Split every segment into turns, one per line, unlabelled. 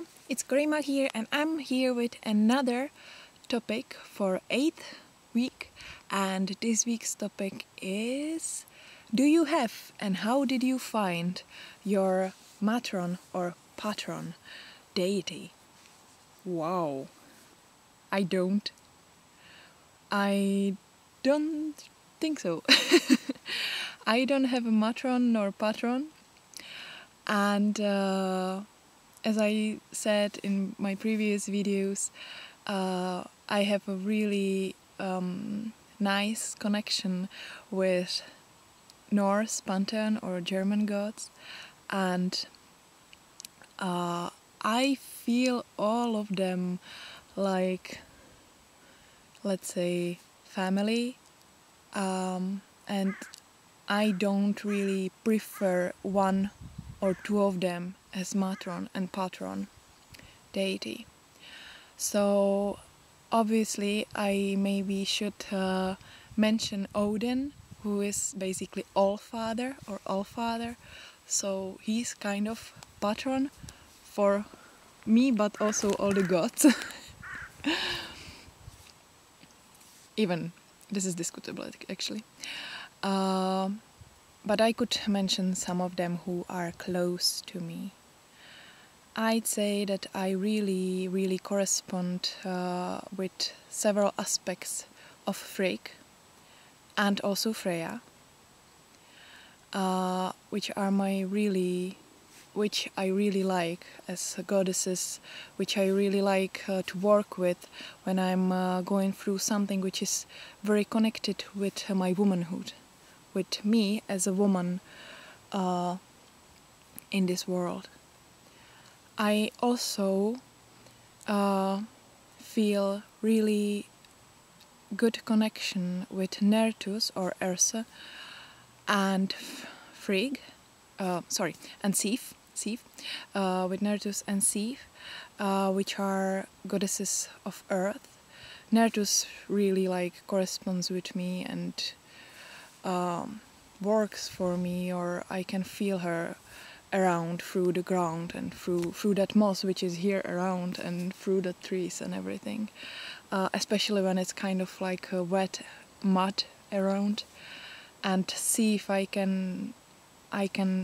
Coreyemmah, it's Coreyemmah here, and I'm here with another topic for 8th week, and this week's topic is: do you have and how did you find your Matron or Patron deity? Wow, I don't think so. I don't have a Matron nor Patron, and as I said in my previous videos, I have a really nice connection with Norse pantheon or German gods, and I feel all of them like, let's say, family, and I don't really prefer one or two of them as Matron and Patron deity. So obviously I maybe should mention Odin, who is basically All-Father or All-Father. So he's kind of patron for me, but also all the gods. Even this is discutable actually. But I could mention some of them who are close to me. I'd say that I really correspond with several aspects of Frigg and also Freya, which I really like as goddesses, which I really like to work with when I'm going through something which is very connected with my womanhood, with me as a woman in this world. I also feel really good connection with Nertus or Erse and Frigg, and Sif, with Nertus and Sif, which are goddesses of earth. Nertus really corresponds with me and works for me, or I can feel her around through the ground and through that moss which is here around and through the trees and everything, especially when it's kind of like a wet mud around, and see if I can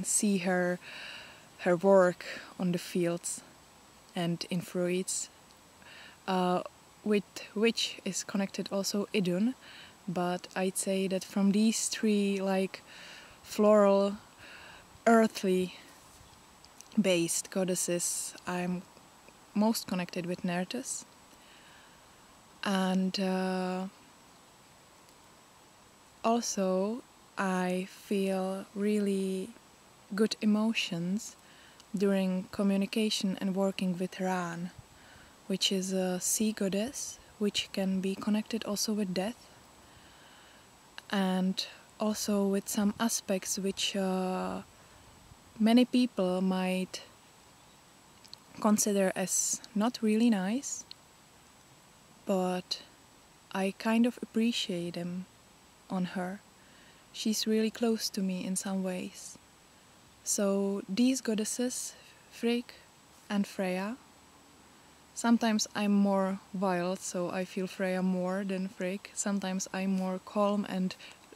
see her work on the fields and in fruits, with which is connected also Idun. But I'd say that from these three floral, earthly based goddesses, I'm most connected with Nertus, and also I feel really good emotions during communication and working with Ran, which is a sea goddess which can be connected also with death, and also with some aspects which many people might consider as not really nice, but I kind of appreciate them on her. She's really close to me in some ways. So these goddesses, Frigg and Freya, sometimes I'm more wild, so I feel Freya more than Frigg. Sometimes I'm more calm and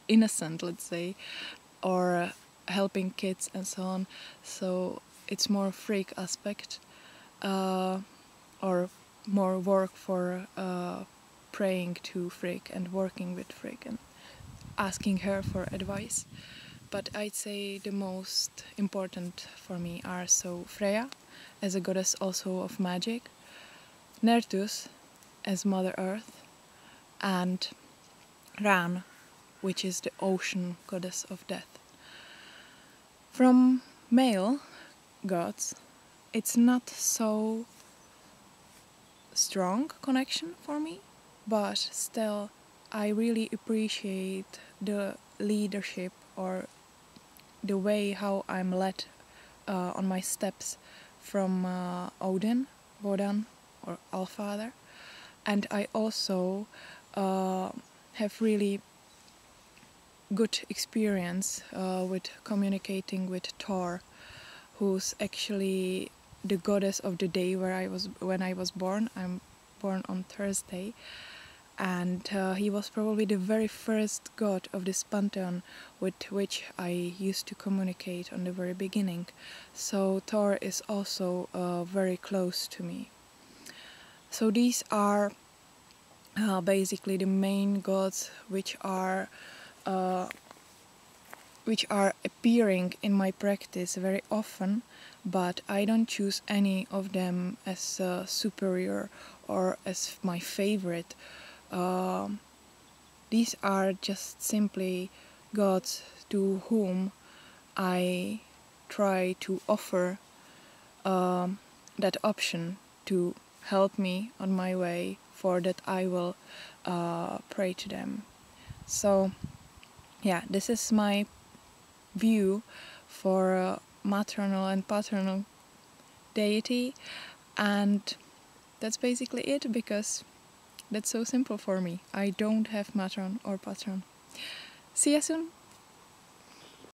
innocent, let's say, or helping kids and so on, so it's more Frigg aspect, or more work for praying to Frigg and working with Frigg and asking her for advice. But I'd say the most important for me are so Freya as a goddess also of magic, Nertus as Mother Earth, and Ran, which is the ocean goddess of death. From male gods, it's not so strong connection for me, but still I really appreciate the leadership or the way how I'm led on my steps from Odin, Wodan or Allfather, and I also have really good experience with communicating with Thor, who's actually the goddess of the day when I was born. I'm born on Thursday, and he was probably the very first god of this pantheon with which I used to communicate on the very beginning. So Thor is also very close to me. So these are basically the main gods which are appearing in my practice very often, but I don't choose any of them as superior or as my favorite. These are just simply gods to whom I try to offer that option to help me on my way, for that I will pray to them. So yeah, this is my view for maternal and paternal deity, and that's basically it, because that's so simple for me. I don't have matron or patron. See you soon!